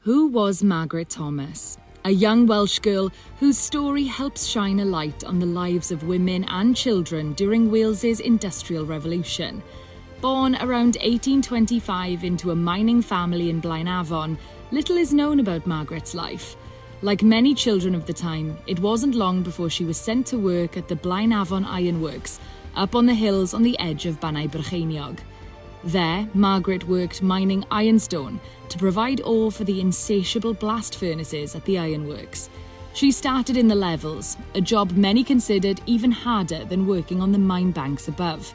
Who was Margaret Thomas? A young Welsh girl whose story helps shine a light on the lives of women and children during Wales's Industrial Revolution. Born around 1825 into a mining family in Blaenafon, little is known about Margaret's life. Like many children of the time, it wasn't long before she was sent to work at the Blaenafon ironworks, up on the hills on the edge of Blaenafon. There, Margaret worked mining ironstone to provide ore for the insatiable blast furnaces at the ironworks. She started in the levels, a job many considered even harder than working on the mine banks above.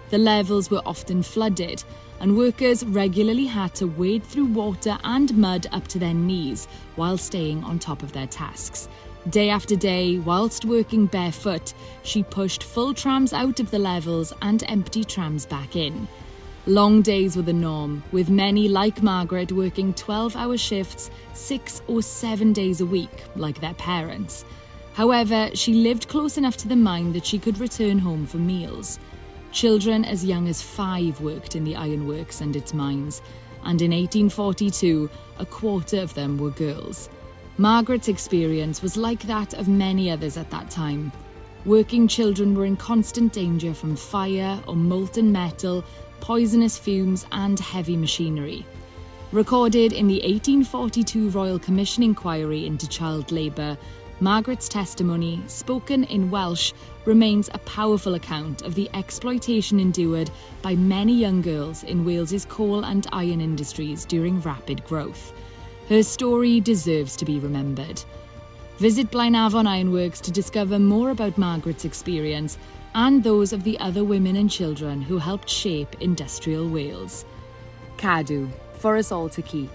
The levels were often flooded, and workers regularly had to wade through water and mud up to their knees while staying on top of their tasks. Day after day, whilst working barefoot, she pushed full trams out of the levels and empty trams back in. Long days were the norm, with many like Margaret working 12-hour shifts 6 or 7 days a week, like their parents. However, she lived close enough to the mine that she could return home for meals. Children as young as 5 worked in the ironworks and its mines, and in 1842, a quarter of them were girls. Margaret's experience was like that of many others at that time. Working children were in constant danger from fire or molten metal, poisonous fumes and heavy machinery. Recorded in the 1842 Royal Commission inquiry into child labour, Margaret's testimony, spoken in Welsh, remains a powerful account of the exploitation endured by many young girls in Wales's coal and iron industries during rapid growth. Her story deserves to be remembered. Visit Blaenafon Ironworks to discover more about Margaret's experience and those of the other women and children who helped shape industrial Wales. Cadw, for us all to keep.